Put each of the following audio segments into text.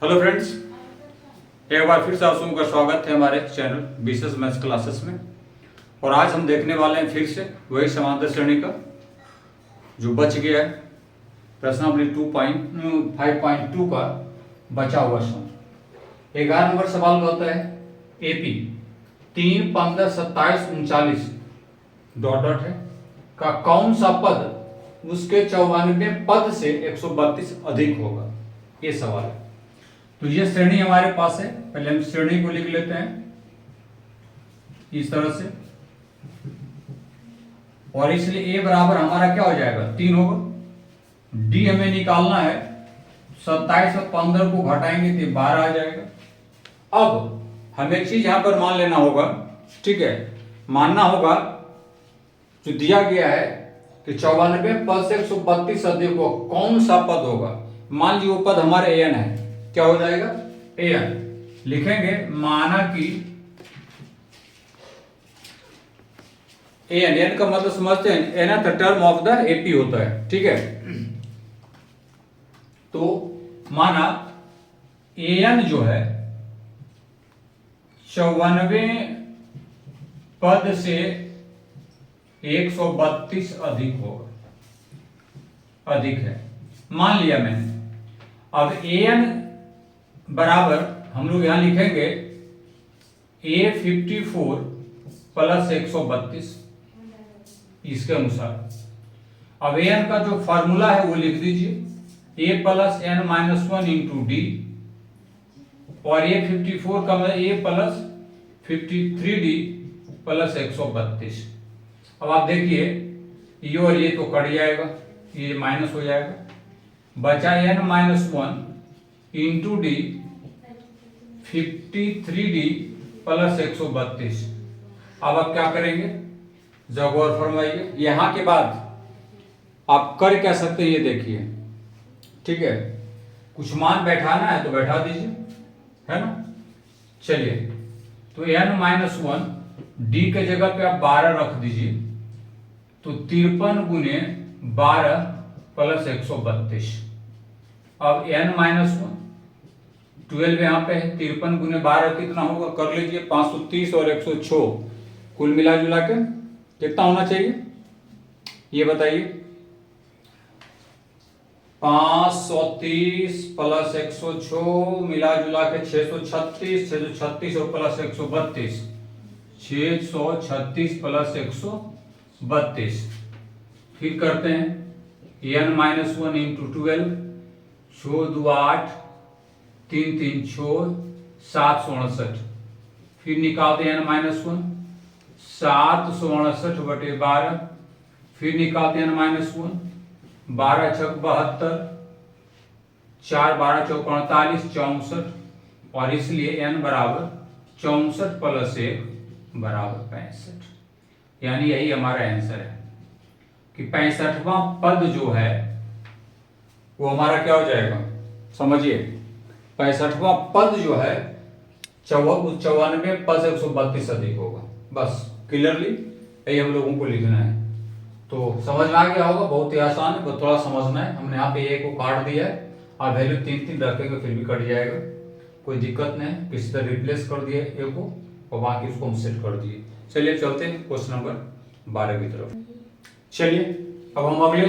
Hello friends, एक बार फिर से आप सबका स्वागत है हमारे चैनल बीसीएस मैथ्स क्लासेस में। और आज हम देखने वाले हैं फिर से वही समांतर श्रेणी का जो बच गया है, प्रश्नावली 2.5.2 का बचा हुआ सम। 11 नंबर सवाल होता है एपी 3, 15, 27, 39 डॉट डॉट है का कौन सा पद उसके 94 पद से 132 अधिक होगा, ये सवाल है। तो ये श्रेणी हमारे पास है, पहले हम श्रेणी को लिख लेते हैं इस तरह से। और इसलिए ए बराबर हमारा क्या हो जाएगा, 3 होगा। डी हमें निकालना है, 27 और 15 को घटाएंगे तो 12 आ जाएगा। अब हमें एक चीज यहां पर मान लेना होगा, ठीक है, मानना होगा जो दिया गया है कि 94 पद से 132 अधिक हो, कौन सा पद होगा। मान लीजिए वो पद हमारे एन है, क्या हो जाएगा, एन लिखेंगे। माना कि एन, एन का मतलब समझते हैं, n the term of the AP होता है, ठीक है। तो माना एन जो है 94 पद से 132 अधिक होगा, अधिक है, मान लिया मैंने। अब एन बराबर हम लोग यहां लिखेंगे A54 प्लस 132 इसके अनुसार। अब एन का जो फॉर्मूला है वो लिख दीजिए, A plus n minus 1 into d, और A54 का मतलब A प्लस 53D प्लस 132। अब आप देखिए ये और ये तो कट जाएगा, ये माइनस हो जाएगा, बचा n minus 1 into D 53D plus 132। अब आप क्या करेंगे, जब गौर फरमाइए, यहां के बाद आप कर क्या सकते हैं ये देखिए, ठीक है। कुछ मान बैठाना है तो बैठा दीजिए, है ना। चलिए, तो n माइनस 1 डी के जगह पे आप 12 रख दीजिए, तो 53 गुने 12 प्लस 132। अब n माइनस 1 12 यहाँ पे है, 53 गुने 12 कितना होगा, कर लीजिए, 530 और 106 कुल मिला जुला के कितना होना चाहिए ये बताइए। 530 प्लस 106 मिला जुला के 636, 636 और प्लस 132, 636 प्लस 132। फिर करते हैं n माइनस 1 इंटू 12, 6 2 8, 3 3 6, 769। फिर निकालते हैं n माइनस 1, 769 बटे 12। फिर निकालते हैं n माइनस 1, 12 छक 72, 4 12 चौक 48, 64। और इसलिए n बराबर 64 प्लस 1 बराबर 65। यानी यही हमारा आंसर है कि 65वां पद जो है वो हमारा क्या हो जाएगा, समझिए। 65वां पद जो है 94 पद से 132 अधिक होगा। बस क्लियरली यही हम लोगों को लिखना है। तो समझ में आ गया होगा, बहुत ही आसान है, बस थोड़ा समझना है। हमने यहाँ पे ए को काट दिया है और वैल्यू 3 3 रखेंगे फिर भी कट जाएगा, कोई दिक्कत नहीं। किसी तरह रिप्लेस कर दिए ए को और बाकी उसको हम सेट कर दिए। चलिए चलते हैं क्वेश्चन नंबर 12 की तरफ। चलिए अब हम अगले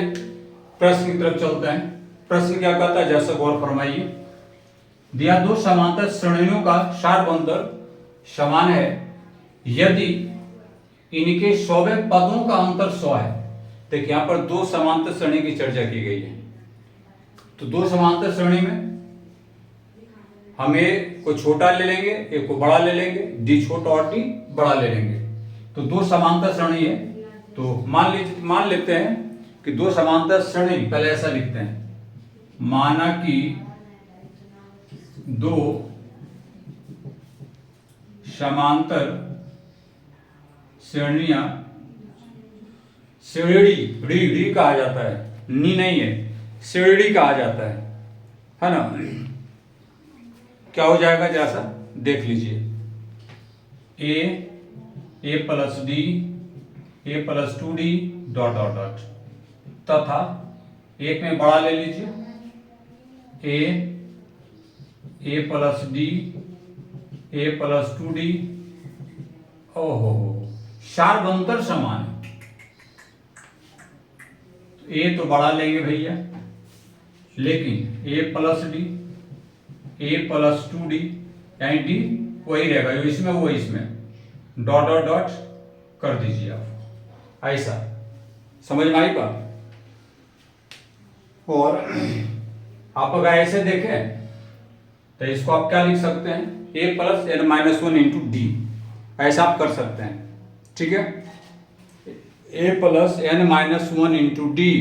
प्रश्न की तरफ चलते हैं। प्रश्न क्या कहता है, जैसा गौर फरमाइए। दिया दो समांतर श्रेणियों का शार्पअंतर समान है यदि इनके 100वें पदों का अंतर 100 है। देखिए यहां पर दो समांतर श्रेणी की चर्चा की गई है। तो दो समांतर श्रेणी में हम ए को छोटा ले लेंगे, ए को बड़ा ले लेंगे, डी छोटा और डी बड़ा ले लेंगे। तो दो समांतर श्रेणी है, तो मान लेते हैं कि दो समांतर श्रेणी, पहले ऐसा लिखते हैं, माना कि दो समांतर श्रेणियां, श्रेणी री कहा जाता है, नी नहीं है, श्रेणी कहा जाता है ना। क्या हो जाएगा जैसा देख लीजिए, a plus d, a plus 2D dot dot dot, तथा एक में बड़ा ले लीजिए, a a plus d, a plus 2d। ओहो, सार्वंतर समान है। ए तो बड़ा लेंगे भैया, लेकिन ए plus d, a plus 2d, यानी डी वही रहेगा जो इसमें वो इसमें, डॉट डॉट डॉट कर दीजिए आप, ऐसा समझ में आई बात। और आप अगर ऐसे देखें तो इसको आप क्या लिख सकते हैं, a plus n minus 1 into d, ऐसा आप कर सकते हैं, ठीक है। A plus n minus 1 into d,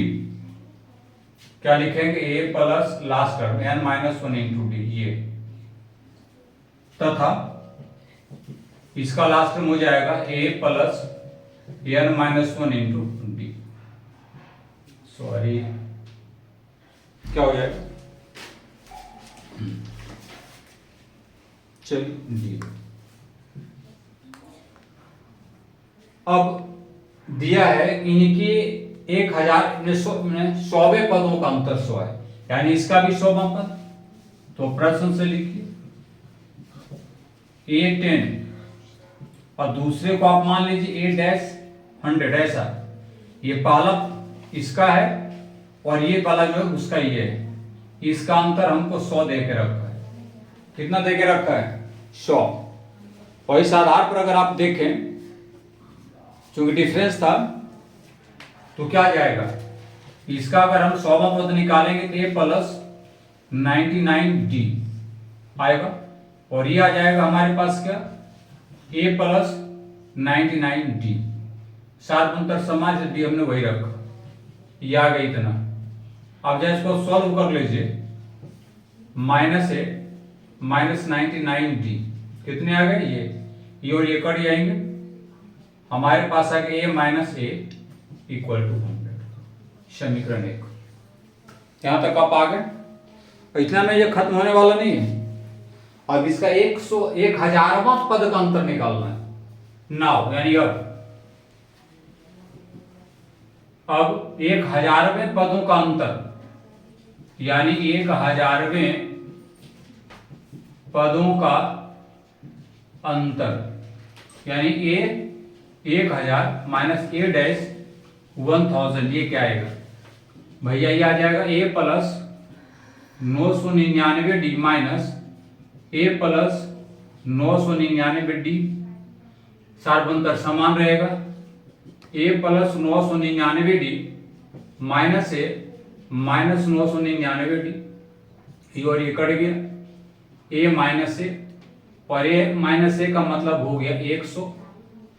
क्या लिखेंगे, a plus last term n minus 1 into d, ये तथा इसका लास्ट टर्म हो जाएगा a plus n minus 1 into d, sorry क्या हो जाएगा, चलिए डी। अब दिया है इनकी 1000 100वें पदों का अंतर 100 है, यानी इसका भी 100वां पद, तो प्रश्न से लिखिए A10 और दूसरे को आप मान लीजिए A-100, ऐसा। ये पहला इसका है और ये वाला जो है उसका ये है, इसका अंतर हमको 100 दे के रखा है। कितना दे के रखा है, 100। और इस आधार पर अगर आप देखें, चूंकि डिफरेंस था तो क्या जाएगा, इसका अगर हम 100वां पद निकालेंगे तो ए प्लस 99d आएगा, और ये आ जाएगा हमारे पास क्या, ए प्लस 99d। सार्वंतर समान से डी हमने वही रखा, ये आ गई इतना। अब जब इसको सॉल्व कर लीजिए, माइनस ए माइनस 99d कितने आ गए, ये और ये कट जाएंगे, हमारे पास आ गया ए माइनस ए इक्वल टू 100, समीकरण 1। यहां तक आप आ गए। इतना में ये खत्म होने वाला नहीं है, अब इसका 1000वां पद का अंतर निकालना है नाउ, यानी अब 1000वें पदों का अंतर, यानी 1000वें पदों का अंतर, यानी ए 1000 माइनस ए डैश 1000, ये क्या आएगा भैया, ये आ जाएगा a plus 999d minus A plus 999d। सार्वंतर समान रहेगा, ए प्लस 999d माइनस ए माइनस 999d, और ये कट गया, ए माइनस ए, और ए माइनस ए का मतलब हो गया 100,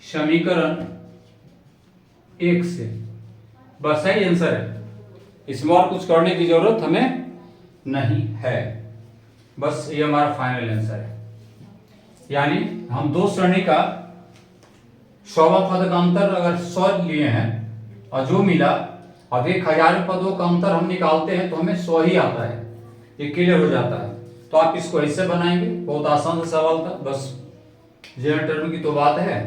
समीकरण 1 से। बस सही आंसर है, इसमें और कुछ करने की जरूरत हमें नहीं है, बस ये हमारा फाइनल आंसर है। यानी हम दो श्रेणी का 100वां पद का अंतर अगर 100 लिए हैं और जो मिला, अब 1000 पदों का अंतर हम निकालते हैं तो हमें 100 ही आता है, ये क्लियर हो जाता है। तो आप इसको ऐसे बनाएंगे, बहुत आसान सा सवाल था, बस जनरेटर की तो बात है।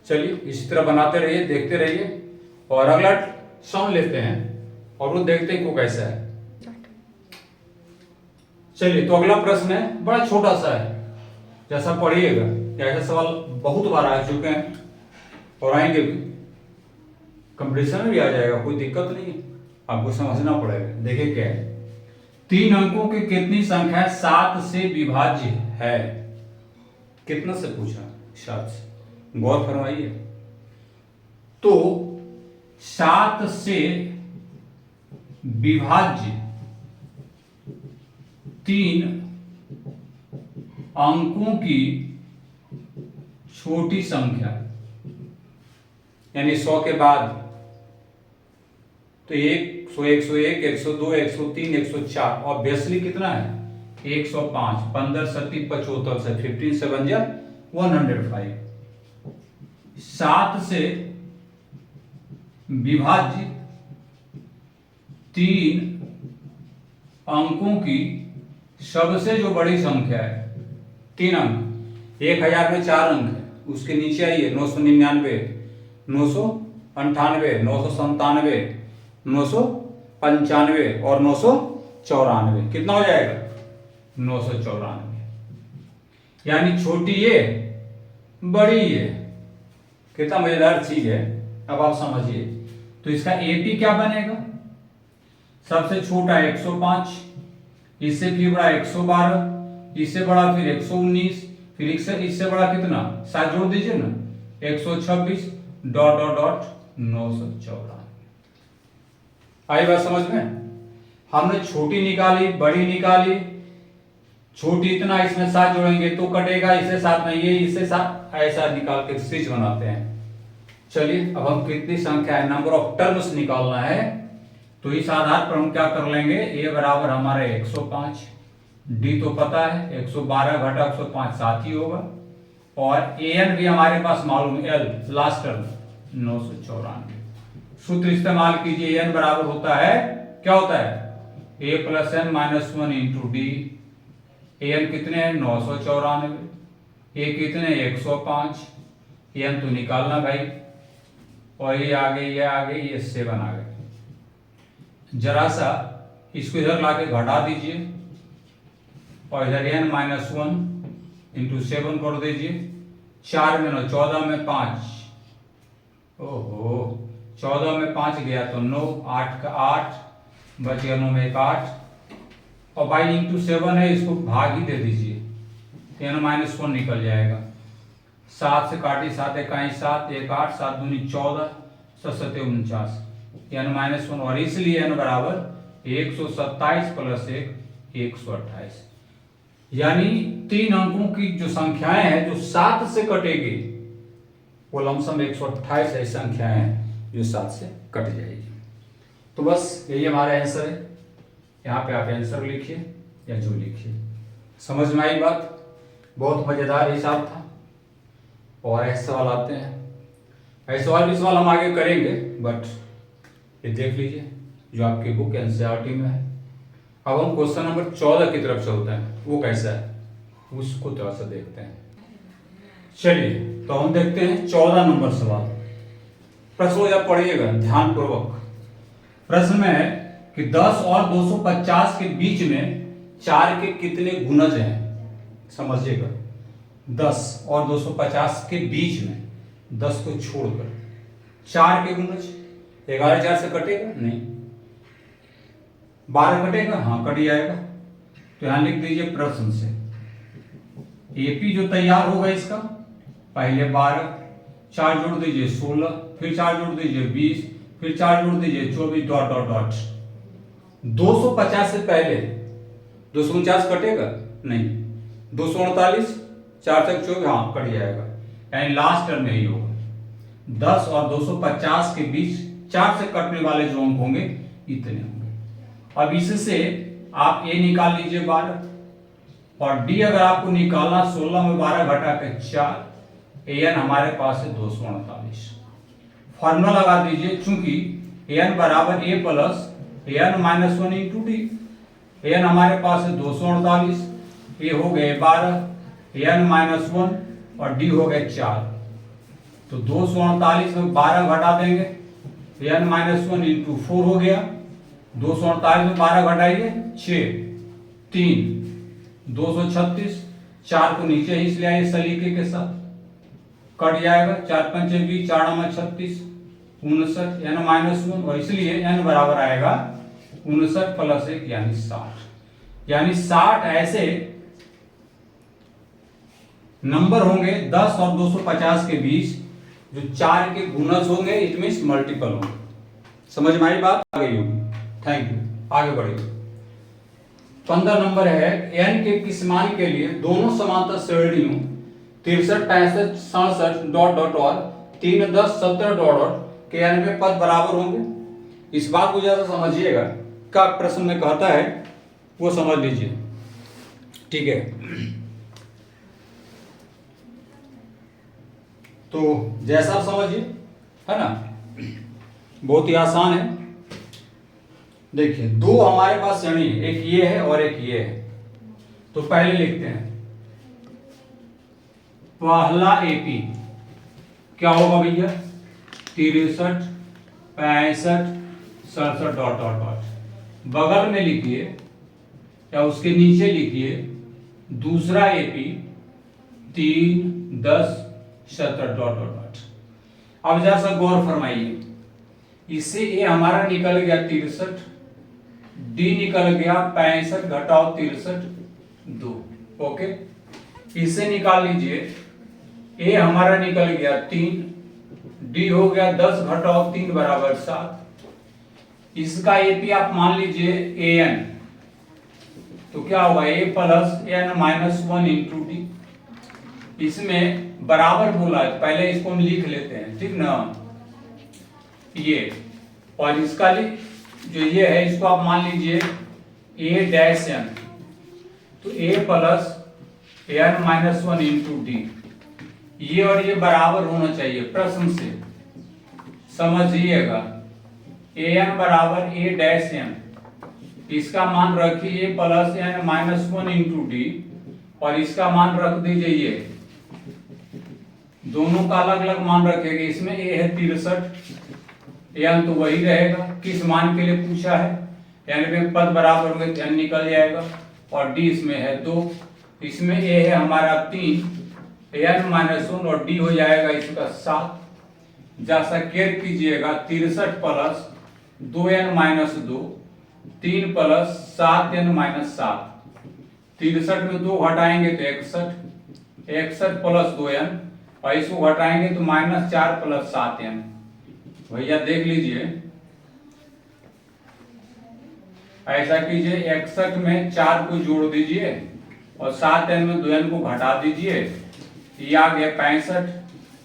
चलिए इसी तरह बनाते रहिए, देखते रहिए, और अगला सम लेते हैं और वो देखते हैं को कैसा है। चलिए तो अगला प्रश्न है, बड़ा छोटा सा है, जैसा पढ़िएगा, ऐसा सवाल बहुत बार आ चुके हैं और आएंगे भी, कंपटीशन में भी आ जाएगा, कोई दिक्कत नहीं है, आपको समझना पड़ेगा। देखिए क्या है, 3 अंकों की कितनी संख्या 7 से विभाज्य है, कितना से पूछा, 7 से, गौर फरमाइए। तो 7 से विभाज्य 3 अंकों की छोटी संख्या, यानी 100 के बाद, तो 100, 101, 102, 103, 104, ऑब्वियसली कितना है 105, 15 सत्ती 75 से 15 से बन जाए 105। 7 से विभाज्य 3 अंकों की सबसे जो बड़ी संख्या है, 3 अंक, 1000 में 4 अंक है, उसके नीचे आइए 999, 998, 997, 995 और 994, कितना हो जाएगा 994, यानी छोटी ये बड़ी ये। कितना मजेदार चीज है, अब आप समझिए। तो इसका एपी क्या बनेगा, सबसे छोटा 105, इससे फिर बड़ा 112, इससे बड़ा फिर 119, फिर इससे बड़ा कितना, साथ जोड़ दीजिए ना, 126 डॉट डॉट डॉट 994। आई बात समझ में। हमने छोटी निकाली, बड़ी निकाली, छोटी इतना, इसमें साथ जोड़ेंगे तो कटेगा, इससे साथ नहीं, ये इससे साथ, ऐसा निकाल के सीरीज बनाते हैं। चलिए अब हम कितनी संख्या है, नंबर ऑफ टर्म्स निकालना है, तो इस आधार पर हम क्या कर लेंगे, ए बराबर हमारे 105, डी तो पता है 112 घटा 105 7 ही होगा, और एन भी हमारे पास मालूम, एल लास्ट टर्म 994। सूत्र इस्तेमाल कीजिए, एन बराबर होता है, क्या होता है, a plus n minus 1 into d. N कितने हैं 994, ए कितने 105, एन तो निकालना भाई, और ये आ गई, ये आ गई, ये 7 आ गए। जरा सा इसको इधर लाके घटा दीजिए, और इधर एन माइनस 1 इंटू 7 कर दीजिए, 4 में 9, 14 में 5, ओहो 14 में 5 गया तो 9, 8 का 8 बच गया, 9 में 1 8, और बाई इंटू 7 है, इसको भाग ही दे दीजिए, एन माइनस 1 निकल जाएगा, 7 से काटी, 7 इकाई 7, 1 8, 7 दूनी 14, 7 7 49, एन माइनस 1, और इसलिए एन बराबर 127 प्लस 1 128, यानी 3 अंकों की जो संख्याएं हैं जो 7 से कटेगी, वो लमसम 128 ऐसी संख्याएं हैं जो 7 से कट जाएगी। तो बस यही हमारा आंसर है, यहाँ पे आप आंसर लिखिए या जो लिखिए। समझ में आई बात, बहुत मजेदार हिसाब था, और ऐसे सवाल आते हैं, ऐसे और भी सवाल हम आगे करेंगे, बट ये देख लीजिए जो आपकी बुक एनसीईआरटी में है। अब हम क्वेश्चन नंबर 14 की तरफ चलते हैं, वो कैसा है उसको थोड़ा सा देखते हैं। चलिए तो हम देखते हैं 14 नंबर सवाल। प्रश्न जब पढ़िएगा ध्यान पूर्वक। प्रश्न में है कि 10 और 250 के बीच में 4 के कितने गुणज हैं, समझिएगा। 10 और 250 के बीच में, 10 को छोड़कर 4 के गुणज, 11 4 से कटेगा नहीं, 12 कटेगा, हाँ कट जाएगा। तो यहां लिख दीजिए प्रश्न से एपी जो तैयार होगा इसका, पहले 12, 4 जोड़ दीजिए 16, फिर 4 जोड़ दीजिए 20, फिर 4 जोड़ दीजिए 24 डॉट डॉट डॉट। 250 से पहले 249 कटेगा नहीं, 248, 4 तक 24, हाँ कट जाएगा, यानी लास्ट टर्म यही होगा। 10 और 250 के बीच 4 से कटने वाले जो अंक होंगे इतने होंगे। अब इससे आप ए निकाल लीजिए 12, और डी अगर आपको निकालना, 16 में 12 घटा के 4, एन हमारे पास है 248। फॉर्मूला लगा दीजिए, चूंकि एन बराबर a plus n minus 1 into d. N हमारे पास है 248, ए हो गए 12, एन माइनस 1 और डी हो गए 4। तो 248 में 12 घटा देंगे, एन माइनस 1 इंटू 4 हो गया, 248 में 12 घटाइए 6, 3, 236, 4 को नीचे ही ले आइए सलीके के साथ, कट जाएगा, 4 पंचे 20, 4 में 36, 59, एन माइनस 1, और इसलिए एन बराबर आएगा 59 प्लस 1 यानी 60। यानी 60 ऐसे नंबर होंगे 10 और 250 के बीच जो 4 के गुणज होंगे, इट मींस मल्टीपल होंगे। समझ में आई बात, आ गई होगी। थैंक यू, आगे बढ़िए। 15 नंबर है, n के किस मान के लिए दोनों समांतर श्रेणियों 63 65 67 डॉट डॉट और 3 10 17 डॉट डॉट के n में पद बराबर होंगे। इस बात को ज्यादा समझिएगा, क्या प्रश्न में कहता है वो समझ लीजिए, ठीक है। तो जैसा आप समझिए, है ना, बहुत ही आसान है। देखिए दो हमारे पास श्रेणी है, एक ये है और एक ये है। तो पहले लिखते हैं पहला एपी क्या होगा भैया, 63 65 67 डॉट डॉट डॉट। बगल में लिखिए या उसके नीचे लिखिए दूसरा एपी 3, 10, 17 डॉट डॉट डॉट। अब जरा सा गौर फरमाइए, इससे ए हमारा निकल गया 63, डी निकल गया 65 घटाओ 63 2। ओके, इससे निकाल लीजिए ए हमारा निकल गया 3, डी हो गया 10 घटाओ 3 बराबर 7। इसका एपी आप मान लीजिए ए एन, तो क्या होगा a plus n minus 1 into d. इसमें बराबर बोला है, पहले इसको हम लिख लेते हैं, ठीक ना, ये, और इसका जो ये है इसको आप मान लीजिए ए डैश एन, तो a plus n minus 1 into d. ये और ये बराबर होना चाहिए, प्रश्न से समझिएगा। ए एन बराबर ए डैश एन, इसका मान रखिए plus n minus 1 into d, और इसका मान रख दीजिए ये, दोनों का अलग अलग मान रखेंगे। इसमें ए है 63, एन तो वही रहेगा, किस मान के लिए पूछा है, एन में पद बराबर होंगे तो एन निकल जाएगा, और डी इसमें है 2, इसमें ए है हमारा 3, एन माइनस 1 और डी हो जाएगा इसका 7। जैसा केयर कीजिएगा 63 plus 2n minus 2, 3 plus 7n minus 7, 63 में 2 घटाएंगे तो 61, 61 प्लस 2n, और इसको घटाएंगे तो माइनस 4 प्लस 7n। भैया देख लीजिए, ऐसा कीजिए 61 में 4 को जोड़ दीजिए और 7n में 2n को घटा दीजिए, ये आ गया 65,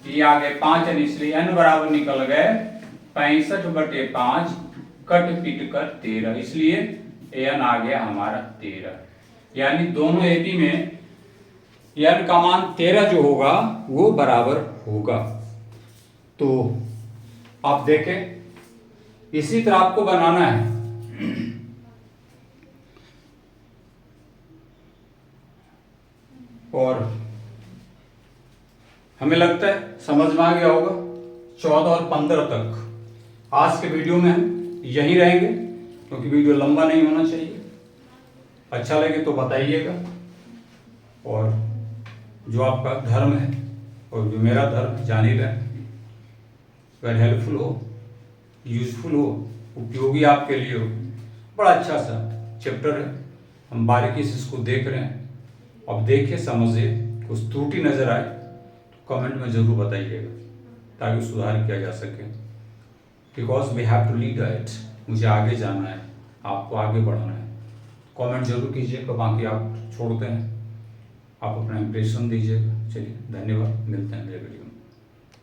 ये आ गए 5n, इसलिए n बराबर निकल गए 65/5 कट पीट कर 13, इसलिए n आ गया हमारा 13। यानी दोनों एपी में n का मान 13 जो होगा वो बराबर होगा। तो आप देखें, इसी तरह आपको बनाना है। और हमें लगता है समझ में आ गया होगा। 14 और 15 तक आज के वीडियो में हम यहीं रहेंगे, क्योंकि वीडियो लंबा नहीं होना चाहिए। अच्छा लगे तो बताइएगा, और जो आपका धर्म है और जो मेरा धर्म है जान ही रहे, अगर हेल्पफुल हो, यूजफुल हो, उपयोगी आपके लिए हो, बड़ा अच्छा सा चैप्टर है, हम बारीकी से इसको देख रहे हैं। अब देखिए, समझिए, कुछ त्रुटि नजर आए तो कमेंट में जरूर बताइएगा ताकि सुधार किया जा सके। Because we have to lead it, मुझे आगे जाना है, आपको आगे बढ़ाना है। कमेंट जरूर कीजिएगा, बाकी आप छोड़ते हैं, आप अपना इंप्रेशन दीजिएगा। चलिए, धन्यवाद, मिलते हैं अगले वीडियो में।